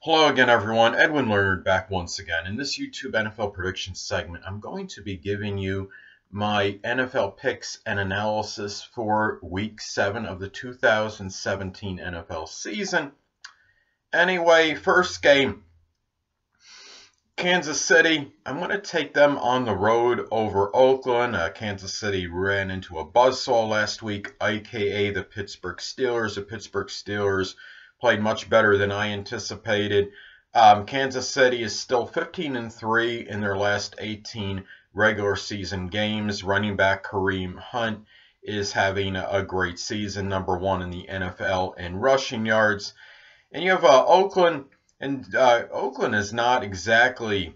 Hello again, everyone. Edwin Learnard back once again. In this YouTube NFL prediction segment, I'm going to be giving you my NFL picks and analysis for Week 7 of the 2017 NFL season. Anyway, first game, Kansas City. I'm going to take them on the road over Oakland. Kansas City ran into a buzzsaw last week, aka the Pittsburgh Steelers. The Pittsburgh Steelers played much better than I anticipated. Kansas City is still 15-3 in their last 18 regular season games. Running back Kareem Hunt is having a great season, #1 in the NFL in rushing yards. And you have Oakland, and Oakland is not exactly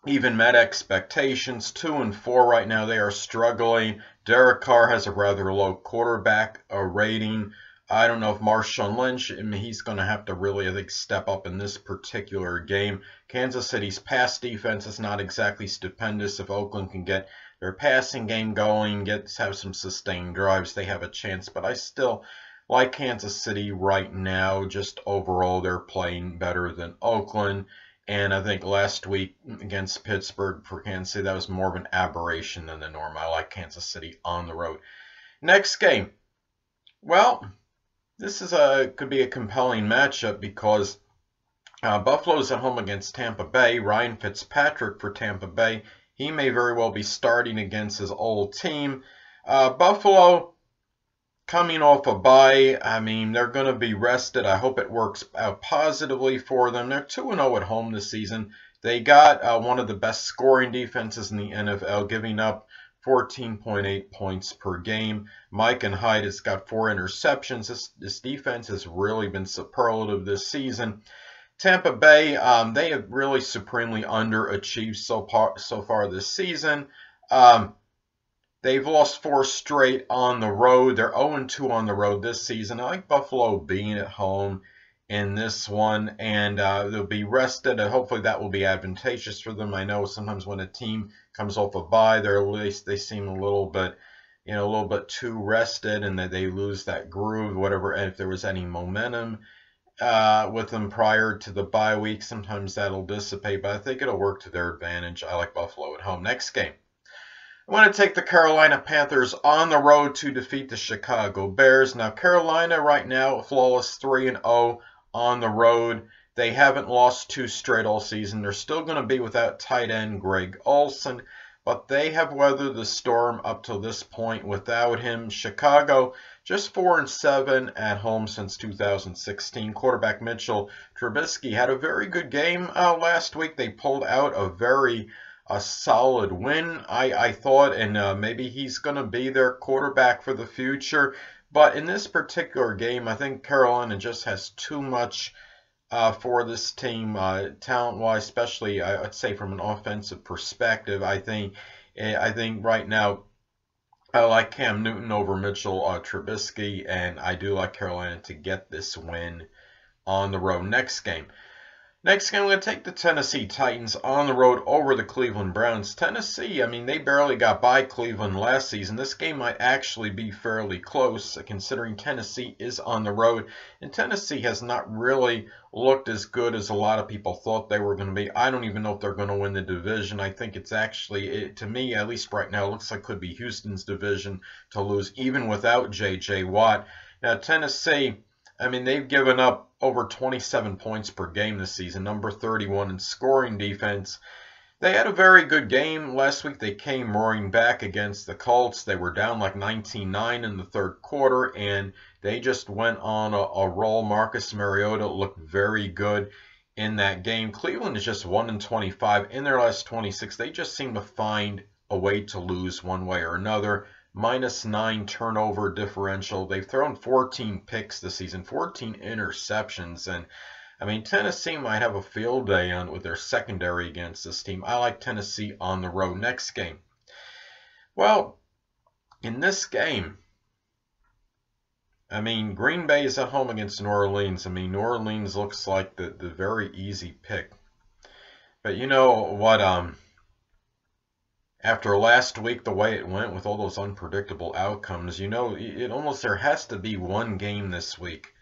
even met expectations. 2-4 right now. They are struggling. Derek Carr has a rather low quarterback rating. I don't know if Marshawn Lynch, he's going to have to really, I think, step up in this particular game. Kansas City's pass defense is not exactly stupendous. If Oakland can get their passing game going, have some sustained drives, they have a chance. But I still like Kansas City right now. Just overall, they're playing better than Oakland. And I think last week against Pittsburgh for Kansas City, that was more of an aberration than the norm. I like Kansas City on the road. Next game. Well, this could be a compelling matchup because Buffalo's at home against Tampa Bay. Ryan Fitzpatrick for Tampa Bay. He may very well be starting against his old team. Buffalo coming off a bye. I mean, they're going to be rested. I hope it works out positively for them. They're 2-0 at home this season. They got one of the best scoring defenses in the NFL, giving up 14.8 points per game. Mike and Hyde has got 4 interceptions. This defense has really been superlative this season. Tampa Bay, they have really supremely underachieved so far this season. They've lost 4 straight on the road. They're 0-2 on the road this season. I like Buffalo being at home in this one, and they'll be rested, and hopefully that will be advantageous for them. I know sometimes when a team comes off a bye, they seem a little bit too rested, and that they lose that groove, whatever. And if there was any momentum with them prior to the bye week, sometimes that'll dissipate. But I think it'll work to their advantage. I like Buffalo at home. Next game, I want to take the Carolina Panthers on the road to defeat the Chicago Bears. Now, Carolina right now, flawless 3-0 on the road. They haven't lost 2 straight all season. They're still going to be without tight end Greg Olsen, but they have weathered the storm up to this point without him. Chicago just 4-7 at home since 2016. Quarterback Mitchell Trubisky had a very good game last week. They pulled out a solid win, I thought, and maybe he's going to be their quarterback for the future. But in this particular game, I think Carolina just has too much for this team, talent-wise, especially I'd say from an offensive perspective. I think right now I like Cam Newton over Mitchell Trubisky, and I do like Carolina to get this win on the road. Next game, I'm going to take the Tennessee Titans on the road over the Cleveland Browns. Tennessee, I mean, they barely got by Cleveland last season. This game might actually be fairly close, considering Tennessee is on the road. And Tennessee has not really looked as good as a lot of people thought they were going to be. I don't even know if they're going to win the division. I think it's actually, to me, at least right now, it looks like it could be Houston's division to lose, even without J.J. Watt. Now, Tennessee, I mean, they've given up over 27 points per game this season, number 31 in scoring defense. They had a very good game last week. They came roaring back against the Colts. They were down like 19-9 in the third quarter, and they just went on a roll. Marcus Mariota looked very good in that game. Cleveland is just 1-25 in their last 26. They just seem to find a way to lose one way or another. -9 turnover differential. They've thrown 14 picks this season, 14 interceptions. And, I mean, Tennessee might have a field day with their secondary against this team. I like Tennessee on the road. Next game. Well, in this game, I mean, Green Bay is at home against New Orleans. I mean, New Orleans looks like the very easy pick. But you know what, after last week, the way it went with all those unpredictable outcomes, you know, there has to be one game this week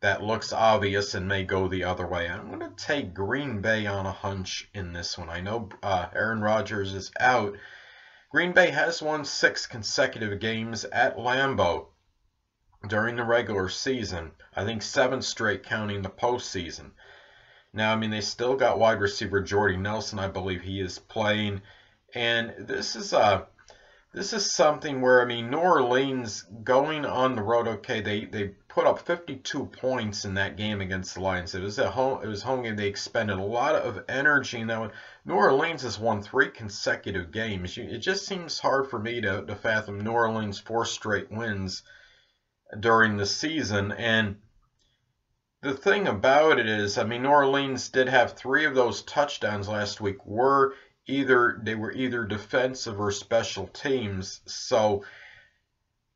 that looks obvious and may go the other way. I'm going to take Green Bay on a hunch in this one. I know Aaron Rodgers is out. Green Bay has won 6 consecutive games at Lambeau during the regular season. I think 7 straight counting the postseason. Now, I mean, they still got wide receiver Jordy Nelson. I believe he is playing. And this is something where, I mean, New Orleans going on the road, okay, they put up 52 points in that game against the Lions. It was home game. They expended a lot of energy. Now, New Orleans has won 3 consecutive games. It just seems hard for me to fathom New Orleans 4 straight wins during the season. And the thing about it is, I mean, New Orleans did have 3 of those touchdowns last week were either defensive or special teams. So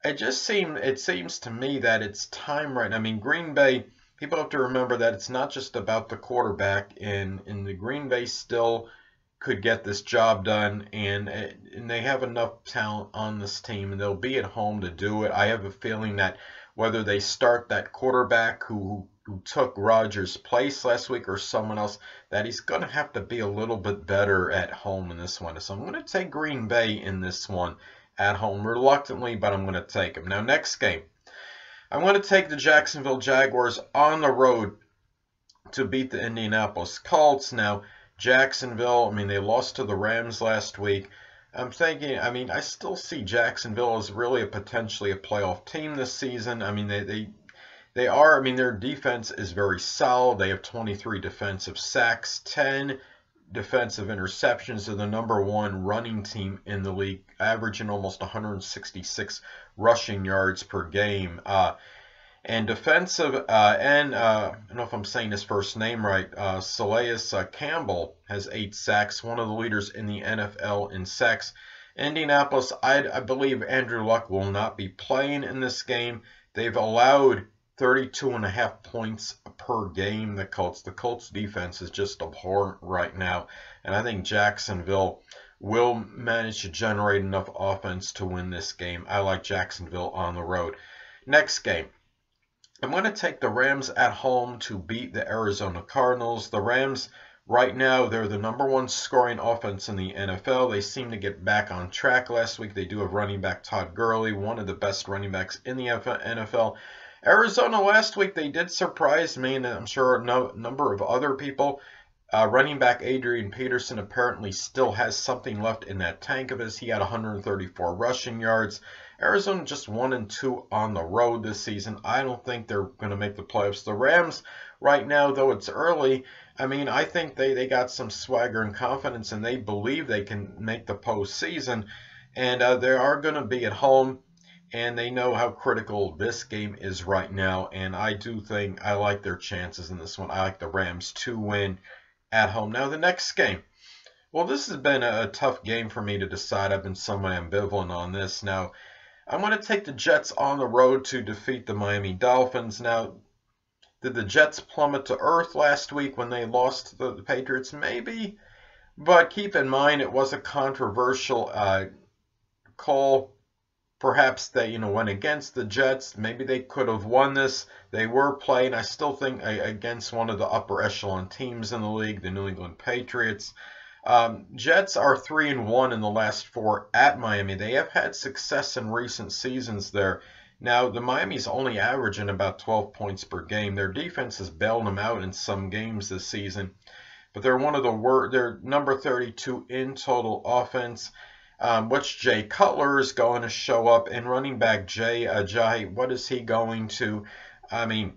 it seems to me that it's time right now. I mean, Green Bay, people have to remember that it's not just about the quarterback, and the Green Bay still could get this job done, and they have enough talent on this team, and they'll be at home to do it. I have a feeling that whether they start that quarterback who took Rodgers' place last week or someone else, that he's going to have to be a little bit better at home in this one. So I'm going to take Green Bay in this one at home, reluctantly, but I'm going to take them. Now, next game, I'm going to take the Jacksonville Jaguars on the road to beat the Indianapolis Colts. Now, Jacksonville, I mean, they lost to the Rams last week. I'm thinking, I mean, I still see Jacksonville as really potentially a playoff team this season. I mean, they are, I mean, their defense is very solid. They have 23 defensive sacks, 10 defensive interceptions. They're the #1 running team in the league, averaging almost 166 rushing yards per game. And defensive end, I don't know if I'm saying his first name right, Calais Campbell has 8 sacks, one of the leaders in the NFL in sacks. Indianapolis, I believe Andrew Luck will not be playing in this game. They've allowed 32.5 points per game. The Colts defense is just abhorrent right now, and I think Jacksonville will manage to generate enough offense to win this game. I like Jacksonville on the road. Next game, I'm going to take the Rams at home to beat the Arizona Cardinals. The Rams, right now, they're the #1 scoring offense in the NFL. They seem to get back on track last week. They do have running back Todd Gurley, one of the best running backs in the NFL. Arizona last week, they did surprise me, and I'm sure a number of other people. Running back Adrian Peterson apparently still has something left in that tank of his. He had 134 rushing yards. Arizona just 1-2 on the road this season. I don't think they're going to make the playoffs. The Rams, right now, though it's early, I mean, I think they got some swagger and confidence, and they believe they can make the postseason. And they are going to be at home, and they know how critical this game is right now. And I do think I like their chances in this one. I like the Rams to win at home. Now, the next game. Well, this has been a tough game for me to decide. I've been somewhat ambivalent on this. Now, I'm going to take the Jets on the road to defeat the Miami Dolphins. Now, did the Jets plummet to earth last week when they lost to the Patriots? Maybe. But keep in mind, it was a controversial call. Perhaps they, went against the Jets. Maybe they could have won this. They were playing, I still think, against one of the upper echelon teams in the league, the New England Patriots. Jets are 3-1 in the last 4 at Miami. They have had success in recent seasons there. Now, the Miami's only averaging about 12 points per game. Their defense has bailed them out in some games this season. But they're they're number 32 in total offense. Which Jay Cutler is going to show up, and running back Jay Ajayi, what is he going to? I mean,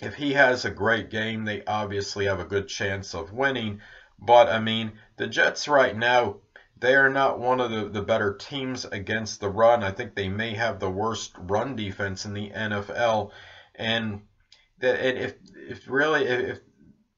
if he has a great game, they obviously have a good chance of winning. But, I mean, the Jets right now, they are not one of the better teams against the run. I think they may have the worst run defense in the NFL. And if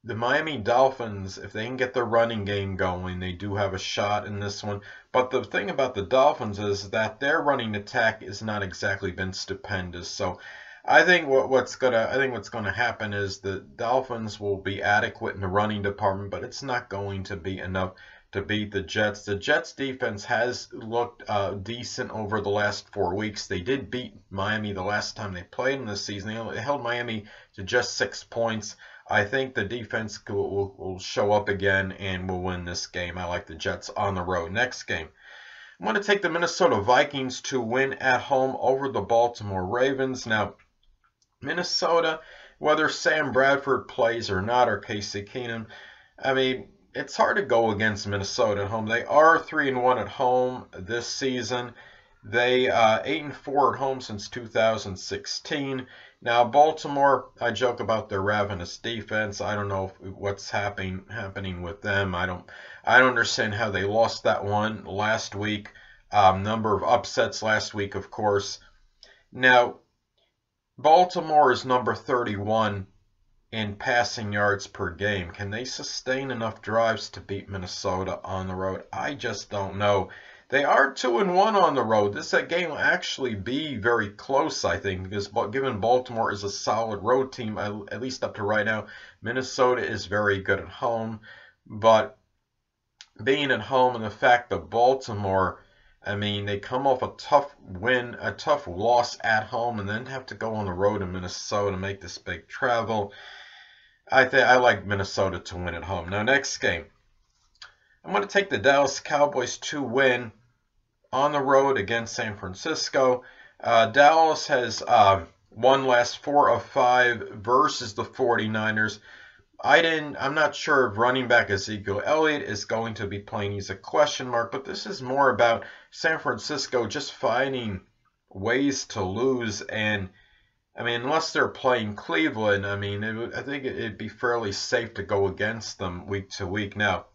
the Miami Dolphins, if they can get their running game going, they do have a shot in this one. But the thing about the Dolphins is that their running attack has not exactly been stupendous. So I think what's gonna happen is the Dolphins will be adequate in the running department, but it's not going to be enough to beat the Jets. The Jets defense has looked decent over the last 4 weeks. They did beat Miami the last time they played in this season. They held Miami to just 6 points. I think the defense will show up again and will win this game. I like the Jets on the road. Next game, I'm going to take the Minnesota Vikings to win at home over the Baltimore Ravens. Now, Minnesota, whether Sam Bradford plays or not, or Casey Keenum, I mean, it's hard to go against Minnesota at home. They are 3-1 at home this season. They 8-4 at home since 2016. Now Baltimore, I joke about their ravenous defense. I don't know what's happening with them. I don't understand how they lost that one last week. Number of upsets last week, of course. Now Baltimore is number 31 in passing yards per game. Can they sustain enough drives to beat Minnesota on the road? I just don't know. They are 2-1 on the road. This game will actually be very close, I think, because given Baltimore is a solid road team, at least up to right now, Minnesota is very good at home. But being at home and the fact that Baltimore, I mean, they come off a tough win, a tough loss at home, and then have to go on the road in Minnesota to make this big travel. I like Minnesota to win at home. Now, next game, I'm going to take the Dallas Cowboys to win on the road against San Francisco. Dallas has won last 4 of 5 versus the 49ers. I'm not sure if running back Ezekiel Elliott is going to be playing. He's a question mark, but this is more about San Francisco just finding ways to lose. And I mean, unless they're playing Cleveland, I mean, I think it'd be fairly safe to go against them week to week. Now,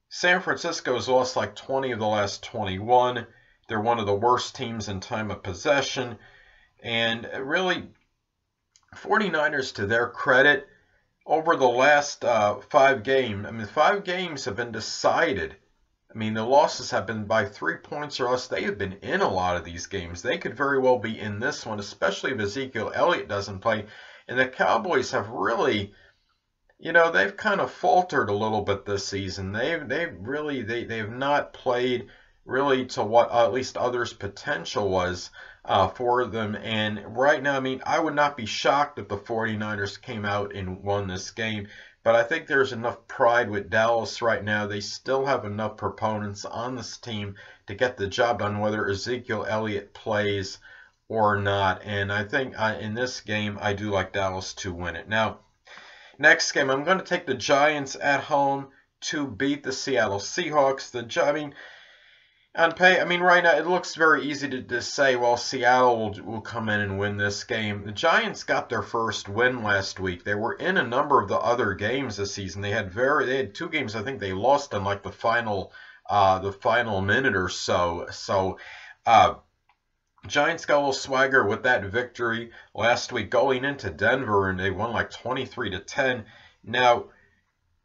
San Francisco has lost like 20 of the last 21. They're one of the worst teams in time of possession. And really, 49ers, to their credit, over the last 5 games, I mean, 5 games have been decided. I mean, the losses have been by 3 points or less. They have been in a lot of these games. They could very well be in this one, especially if Ezekiel Elliott doesn't play. And the Cowboys have really, you know, they've kind of faltered a little bit this season. They've not played really to what at least others' potential was for them. And right now, I mean, I would not be shocked if the 49ers came out and won this game. But I think there's enough pride with Dallas right now. They still have enough proponents on this team to get the job done, whether Ezekiel Elliott plays or not. And I think in this game, I do like Dallas to win it. Now, next game, I'm going to take the Giants at home to beat the Seattle Seahawks. Right now it looks very easy to say, well, Seattle will come in and win this game. The Giants got their first win last week. They were in a number of the other games this season. They had 2 games I think they lost in like the final minute or so. So Giants got a little swagger with that victory last week going into Denver, and they won like 23-10. Now,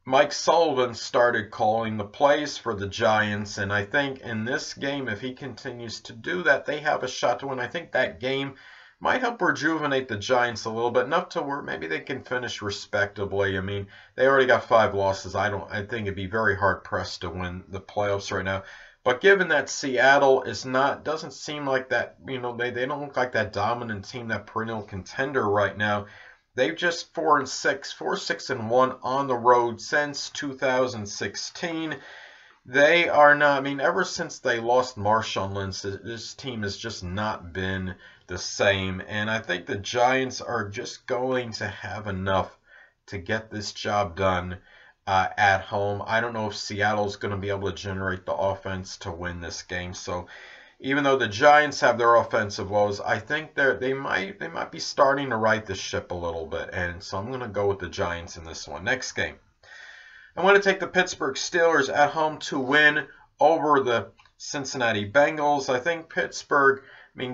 Mike Sullivan started calling the plays for the Giants, and I think in this game, if he continues to do that, they have a shot to win. I think that game might help rejuvenate the Giants a little bit, enough to where maybe they can finish respectably. I mean, they already got 5 losses. I think it'd be very hard pressed to win the playoffs right now. But given that Seattle doesn't seem like that, you know, they don't look like that dominant team, that perennial contender right now. They've just 4-6-1 on the road since 2016. They are not, I mean, ever since they lost Marshawn Lynch, this team has just not been the same. And I think the Giants are just going to have enough to get this job done at home. I don't know if Seattle's going to be able to generate the offense to win this game. So even though the Giants have their offensive woes, I think they might be starting to right the ship a little bit. And so I'm going to go with the Giants in this one. Next game, I'm going to take the Pittsburgh Steelers at home to win over the Cincinnati Bengals. I think Pittsburgh,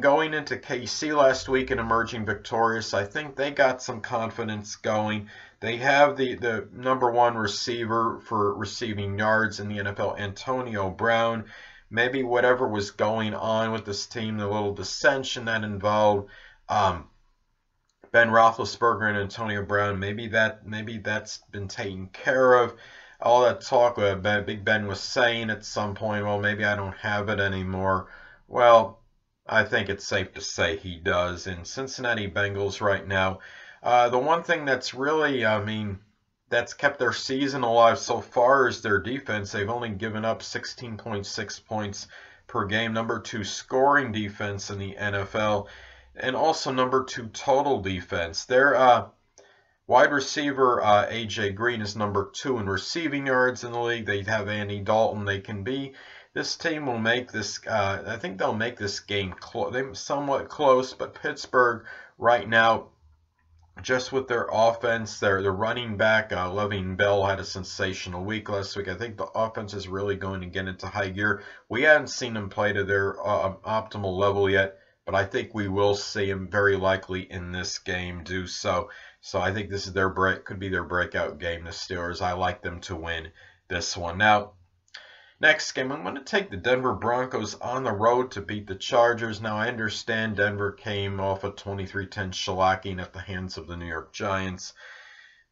going into KC last week and emerging victorious, I think they got some confidence going. They have the #1 receiver for receiving yards in the NFL, Antonio Brown. Maybe whatever was going on with this team, the little dissension that involved Ben Roethlisberger and Antonio Brown, maybe that's been taken care of. all that talk Big Ben was saying at some point, well, maybe I don't have it anymore. Well, I think it's safe to say he does. In Cincinnati Bengals right now, the one thing that's really, that's kept their season alive so far is their defense. They've only given up 16.6 points per game, number 2 scoring defense in the NFL, and also number 2 total defense. Their wide receiver A.J. Green is number 2 in receiving yards in the league. They have Andy Dalton. This team will make this, I think they'll make this game somewhat close, but Pittsburgh right now, just with their offense, their running back, Le'Veon Bell, had a sensational week last week. I think the offense is really going to get into high gear. We haven't seen them play to their optimal level yet, but I think we will see them very likely in this game do so. So I think this is could be their breakout game, the Steelers. I like them to win this one. Now, next game, I'm going to take the Denver Broncos on the road to beat the Chargers. Now, I understand Denver came off a 23-10 shellacking at the hands of the New York Giants,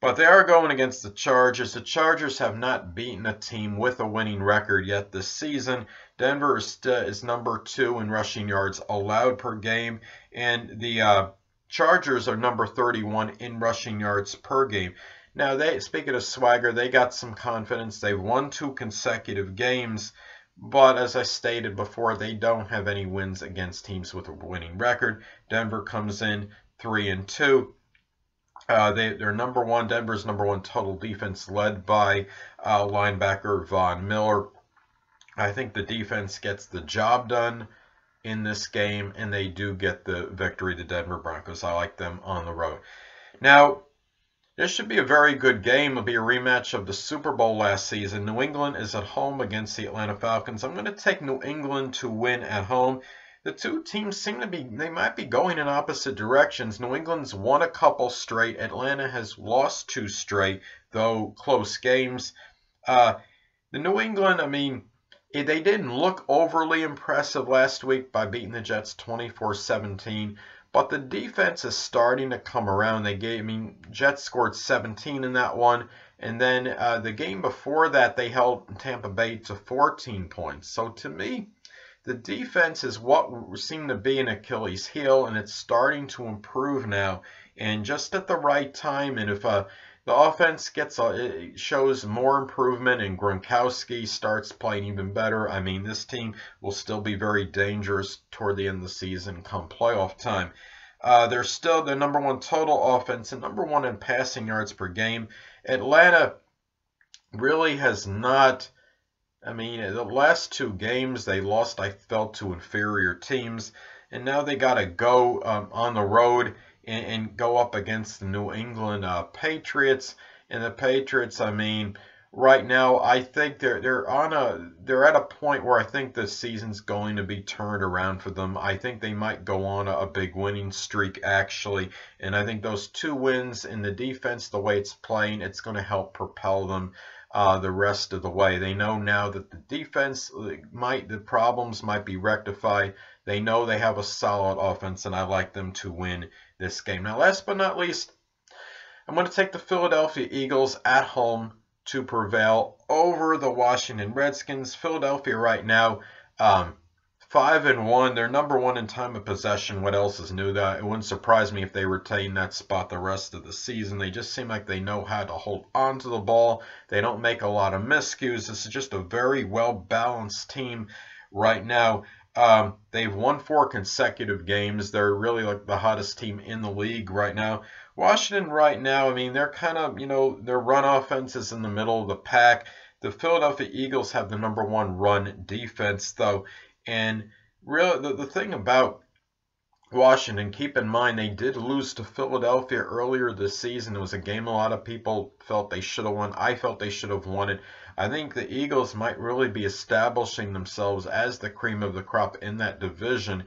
but they are going against the Chargers. The Chargers have not beaten a team with a winning record yet this season. Denver is number 2 in rushing yards allowed per game, and the Chargers are number 31 in rushing yards per game. Now, speaking of swagger, they got some confidence. They've won 2 consecutive games, but as I stated before, they don't have any wins against teams with a winning record. Denver comes in 3-2. They're number 1. Denver's number 1 total defense, led by linebacker Von Miller. I think the defense gets the job done in this game, and they do get the victory. The Denver Broncos, I like them on the road. Now, this should be a very good game. It'll be a rematch of the Super Bowl last season. New England is at home against the Atlanta Falcons. I'm going to take New England to win at home. The two teams they might be going in opposite directions. New England's won a couple straight. Atlanta has lost 2 straight, though close games. The New England, they didn't look overly impressive last week by beating the Jets 24-17. But the defense is starting to come around. Jets scored 17 in that one. And then the game before that, they held Tampa Bay to 14 points. So to me, the defense is what seemed to be an Achilles heel, and it's starting to improve now. And just at the right time, and if the offense shows more improvement and Gronkowski starts playing even better, this team will still be very dangerous toward the end of the season come playoff time. They're still the number 1 total offense and number 1 in passing yards per game. Atlanta really has not, the last 2 games they lost, I felt, to inferior teams. And now they got to go on the road and go up against the New England Patriots. And the Patriots, right now, I think they're at a point where I think the season's going to be turned around for them. I think they might go on a big winning streak, actually. And I think those 2 wins in the defense, the way it's playing, it's going to help propel them the rest of the way. They know now that the defense the problems might be rectified. They know they have a solid offense, and I like them to win this game. Now, last but not least, I'm going to take the Philadelphia Eagles at home to prevail over the Washington Redskins. Philadelphia right now, 5-1. They're number 1 in time of possession. What else is new? It wouldn't surprise me if they retain that spot the rest of the season. They just seem like they know how to hold on to the ball. They don't make a lot of miscues. This is just a very well-balanced team right now. They've won 4 consecutive games. They're really like the hottest team in the league right now. Washington right now, they're kind of, their run offense is in the middle of the pack. The Philadelphia Eagles have the number 1 run defense, though. And really, the thing about Washington, keep in mind, they did lose to Philadelphia earlier this season. It was a game a lot of people felt they should have won. I felt they should have won it. I think the Eagles might really be establishing themselves as the cream of the crop in that division.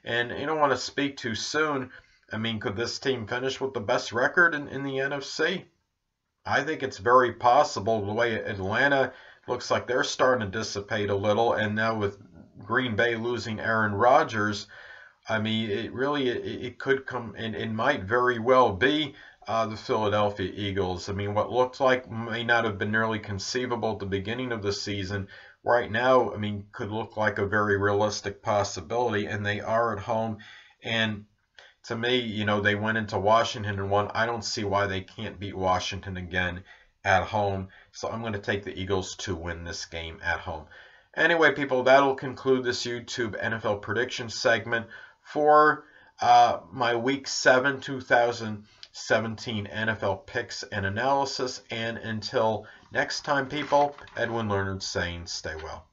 And you don't want to speak too soon. Could this team finish with the best record in the NFC? I think it's very possible. The way Atlanta looks like they're starting to dissipate a little, and now with Green Bay losing Aaron Rodgers, it could come, and it might very well be the Philadelphia Eagles. I mean, what looked like may not have been nearly conceivable at the beginning of the season, right now, I mean, could look like a very realistic possibility, and they are at home. And to me, they went into Washington and won. I don't see why they can't beat Washington again at home. So I'm going to take the Eagles to win this game at home. Anyway, people, that'll conclude this YouTube NFL prediction segment for my Week 7 2017 NFL picks and analysis. And until next time, people, Edwin Learnard saying stay well.